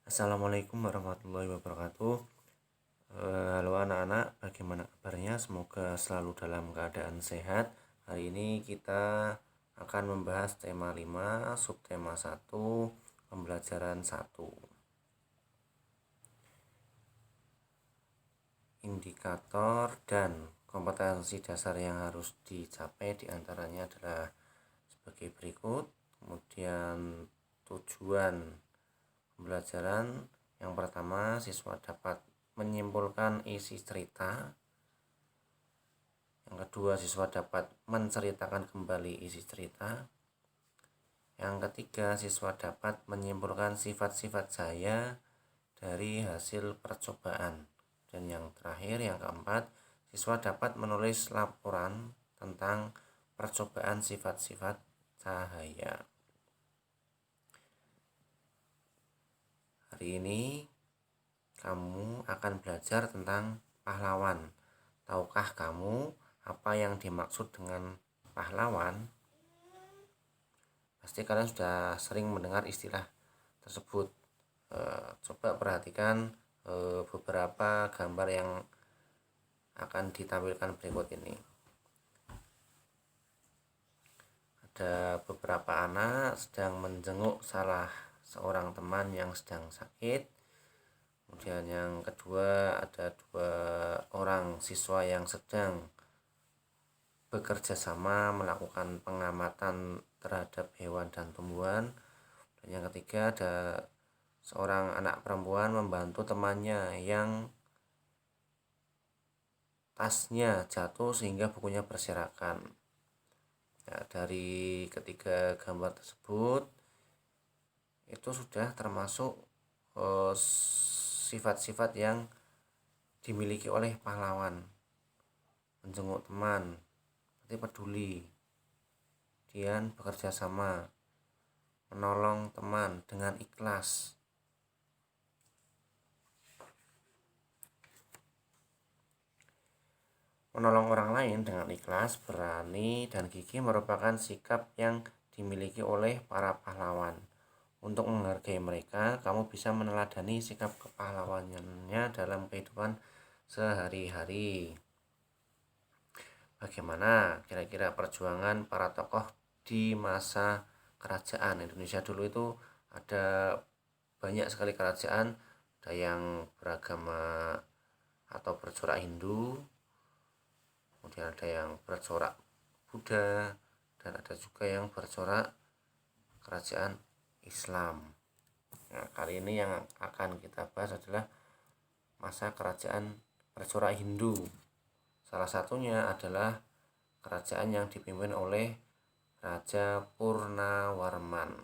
Assalamualaikum warahmatullahi wabarakatuh. Halo anak-anak, bagaimana kabarnya? Semoga selalu dalam keadaan sehat. Hari ini kita akan membahas tema 5, subtema 1, pembelajaran 1. Indikator dan kompetensi dasar yang harus dicapai diantaranya adalah sebagai berikut. Kemudian tujuan pembelajaran yang pertama, siswa dapat menyimpulkan isi cerita. Yang kedua, siswa dapat menceritakan kembali isi cerita. Yang ketiga, siswa dapat menyimpulkan sifat-sifat saya dari hasil percobaan. Dan yang terakhir, yang keempat, siswa dapat menulis laporan tentang percobaan sifat-sifat cahaya. Hari ini kamu akan belajar tentang pahlawan. Tahukah kamu apa yang dimaksud dengan pahlawan? Pasti kalian sudah sering mendengar istilah tersebut. Coba perhatikan beberapa gambar yang akan ditampilkan berikut ini. Ada beberapa anak sedang menjenguk salah seorang teman yang sedang sakit. Kemudian yang kedua, ada 2 orang siswa yang sedang bekerja sama melakukan pengamatan terhadap hewan dan tumbuhan. Dan yang ketiga, ada seorang anak perempuan membantu temannya yang tasnya jatuh sehingga bukunya berserakan. Ya, dari ketiga gambar tersebut itu sudah termasuk sifat-sifat yang dimiliki oleh pahlawan. Menjenguk teman, berarti peduli, kemudian bekerja sama, menolong teman dengan ikhlas. Menolong orang lain dengan ikhlas, berani, dan gigih merupakan sikap yang dimiliki oleh para pahlawan. Untuk menghargai mereka, kamu bisa meneladani sikap kepahlawanannya dalam kehidupan sehari-hari. Bagaimana kira-kira perjuangan para tokoh di masa kerajaan Indonesia dulu itu? Ada banyak sekali kerajaan, ada yang beragama atau bercorak Hindu, kemudian ada yang bercorak Buddha, dan ada juga yang bercorak kerajaan Islam. Nah, kali ini yang akan kita bahas adalah masa kerajaan bercorak Hindu. Salah satunya adalah kerajaan yang dipimpin oleh Raja Purnawarman.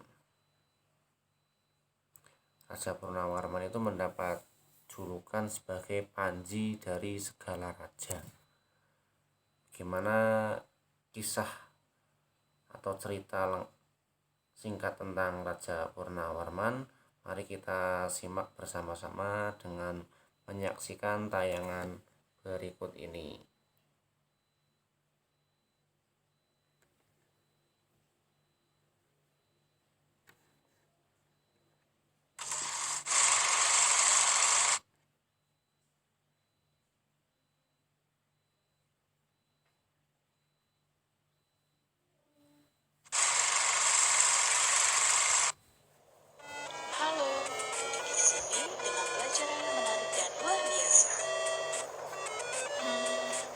Raja Purnawarman itu mendapat julukan sebagai Panji dari segala raja. Bagaimana kisah atau cerita singkat tentang Raja Purnawarman? Mari kita simak bersama-sama dengan menyaksikan tayangan berikut ini. Halo, di sini dengan pelajaran yang menarik dan luar biasa.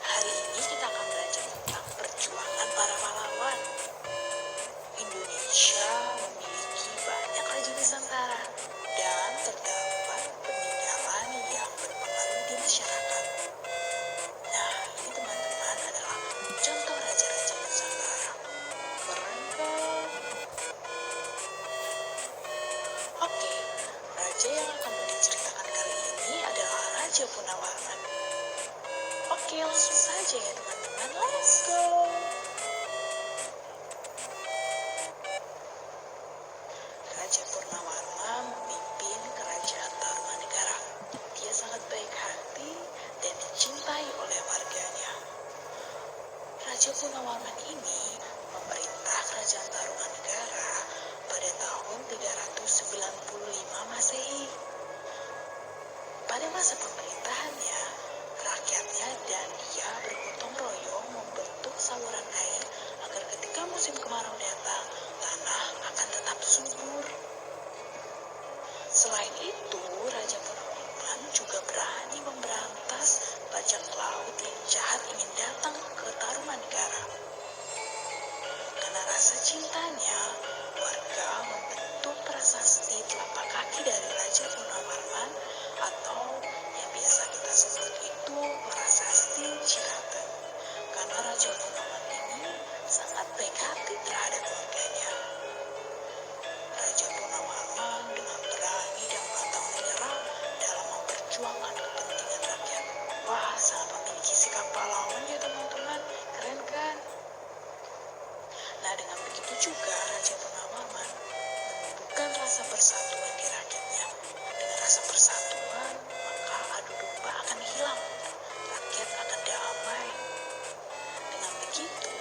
Hari ini kita akan belajar tentang perjuangan para pahlawan. Indonesia memiliki banyak raja nusantara dan terdapat peninggalan yang berpengaruh di masyarakat. Nah, ini teman-teman adalah contoh raja-raja Nusantara. Keren kan? Oke, raja yang akan diceritakan kali ini adalah Raja Purnawarman. Oke, langsung saja ya teman-teman, let's go! Raja Purnawarman memimpin kerajaan Tarumanegara. Dia sangat baik hati dan dicintai oleh warganya. Raja Purnawarman ini memerintah kerajaan Tarumanegara pada tahun 395 Masehi. Pada masa pemerintahannya, rakyatnya dan ia bergotong royong membentuk saluran air agar ketika musim kemarau datang, tanah akan tetap subur. Selain itu, Raja Purnawarman juga berani memberantas bajak laut yang jahat ingin datang ke Tarumanegara. Karena rasa cintanya, warga membentuk prasasti telapak kaki dari Raja Purnawarman atau yang biasa kita sebut itu prasasti Cirata. Karena Raja Purnawarman ini sangat baik hati terhadap warganya. Raja Purnawarman dengan berani dan pantang menyerah dalam memperjuangkan kepentingan rakyat. Wah, sangat memiliki sikap pahlawan ya teman-teman, keren kan? Nah, dengan begitu juga Raja Purnawarman menumbuhkan rasa persatuan di rakyatnya. Dengan rasa persatuan, maka adu domba akan hilang. Rakyat akan damai. Dengan begitu,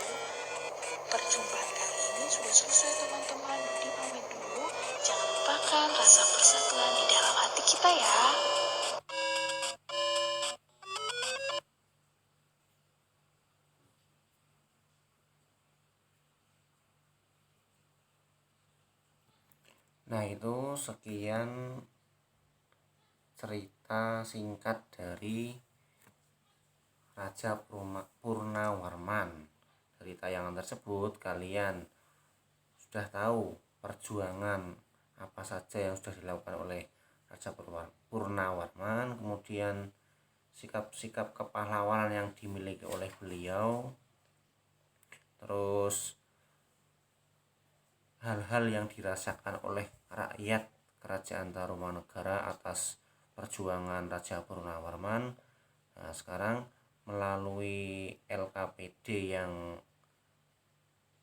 perjumpaan kali ini sudah selesai teman-teman. Budi pamit dulu. Jangan lupakan rasa persatuan di dalam hati kita ya. Nah, itu sekian cerita singkat dari Raja Purnawarman. Dari tayangan tersebut kalian sudah tahu perjuangan apa saja yang sudah dilakukan oleh Raja Purnawarman, kemudian sikap-sikap kepahlawanan yang dimiliki oleh beliau, terus hal-hal yang dirasakan oleh rakyat Kerajaan Tarumanegara atas perjuangan Raja Purnawarman. Nah, sekarang melalui LKPD yang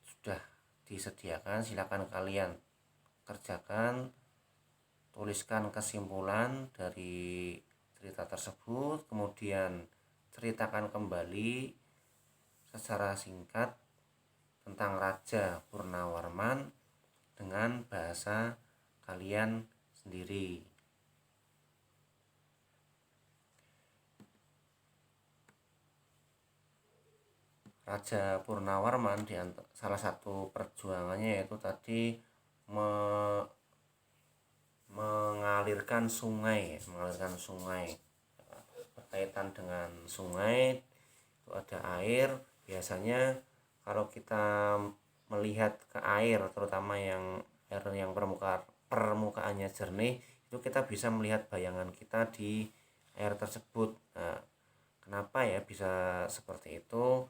sudah disediakan, silakan kalian kerjakan, tuliskan kesimpulan dari cerita tersebut, kemudian ceritakan kembali secara singkat tentang Raja Purnawarman dengan bahasa kalian sendiri. Raja Purnawarman salah satu perjuangannya yaitu tadi mengalirkan sungai. Berkaitan dengan sungai itu ada air. Biasanya kalau kita melihat ke air, terutama yang air yang permukaannya jernih, itu kita bisa melihat bayangan kita di air tersebut. Nah, kenapa ya bisa seperti itu?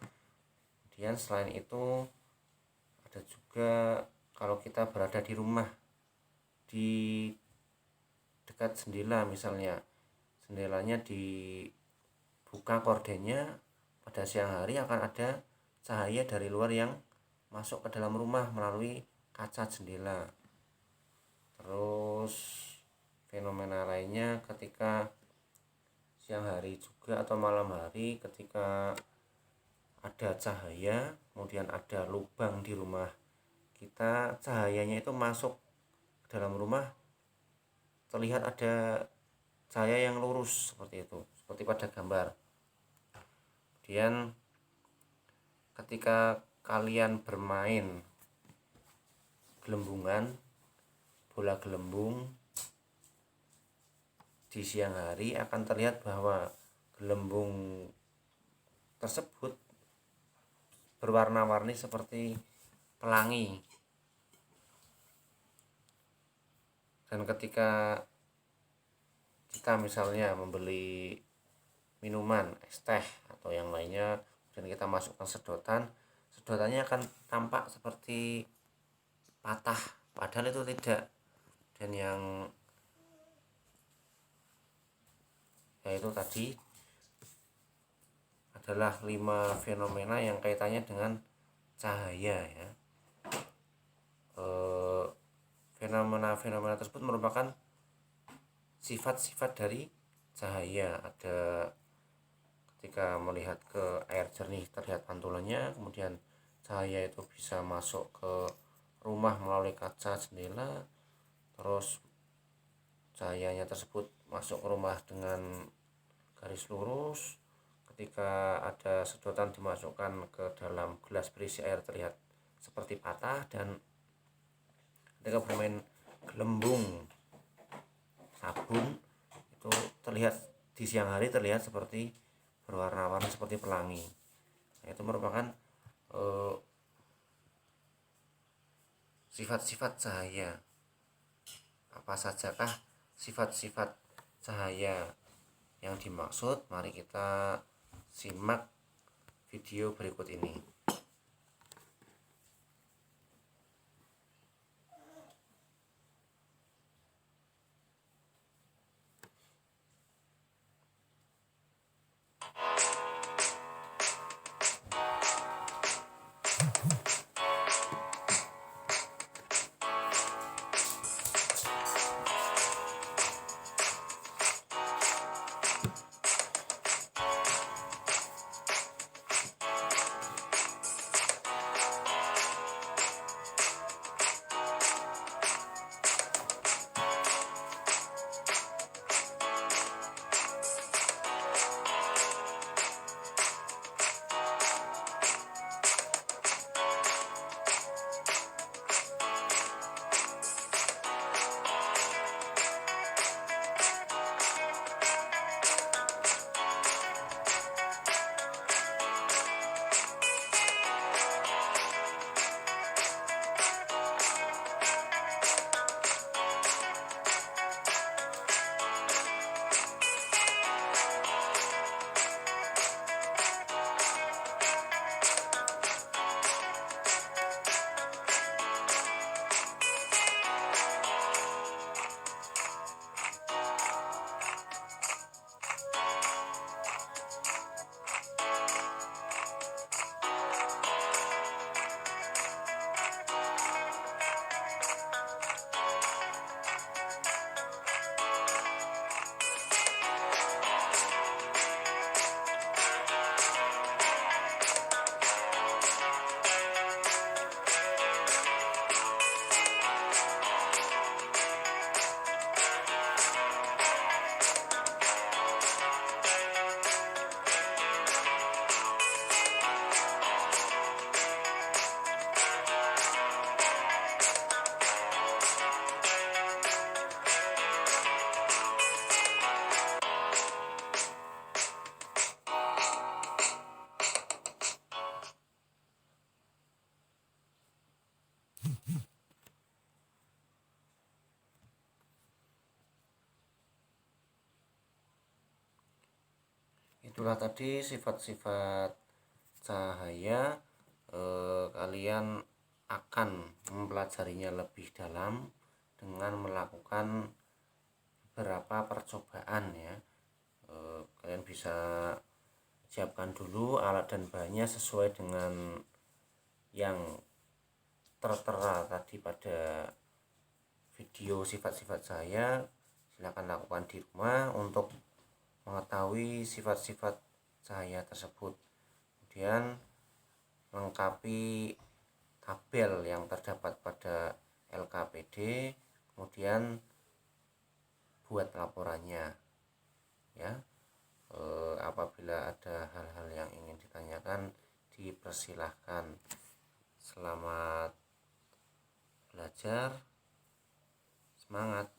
Kemudian selain itu ada juga kalau kita berada di rumah, di dekat jendela misalnya, jendelanya dibuka kordennya, pada siang hari akan ada cahaya dari luar yang masuk ke dalam rumah melalui kaca jendela. Terus fenomena lainnya ketika siang hari juga atau malam hari, ketika ada cahaya kemudian ada lubang di rumah kita, cahayanya itu masuk ke dalam rumah, terlihat ada cahaya yang lurus seperti itu, seperti pada gambar. Kemudian ketika kalian bermain gelembungan, bola gelembung di siang hari, akan terlihat bahwa gelembung tersebut berwarna-warni seperti pelangi. Dan ketika kita misalnya membeli minuman, es teh atau yang lainnya, dan kita masukkan sedotannya akan tampak seperti patah, padahal itu tidak. Dan yang yaitu tadi adalah 5 fenomena yang kaitannya dengan cahaya ya. Fenomena-fenomena tersebut merupakan sifat-sifat dari cahaya. Ada ketika melihat ke air jernih terlihat pantulannya, kemudian cahaya itu bisa masuk ke rumah melalui kaca jendela, terus cahayanya tersebut masuk ke rumah dengan garis lurus. Ketika ada sedotan dimasukkan ke dalam gelas berisi air terlihat seperti patah, dan ketika bermain gelembung sabun itu terlihat di siang hari terlihat seperti berwarna-warni seperti pelangi. Nah, itu merupakan sifat-sifat cahaya. Apa sajakah sifat-sifat cahaya yang dimaksud? Mari kita simak video berikut ini. Itulah tadi sifat-sifat cahaya. Kalian akan mempelajarinya lebih dalam dengan melakukan beberapa percobaan ya. Kalian bisa siapkan dulu alat dan bahannya sesuai dengan yang tertera tadi pada video sifat-sifat cahaya. Silakan lakukan di rumah untuk mengetahui sifat-sifat cahaya tersebut. Kemudian lengkapi tabel yang terdapat pada LKPD, kemudian buat laporannya ya. Apabila ada hal-hal yang ingin ditanyakan, dipersilahkan. Selamat belajar, semangat.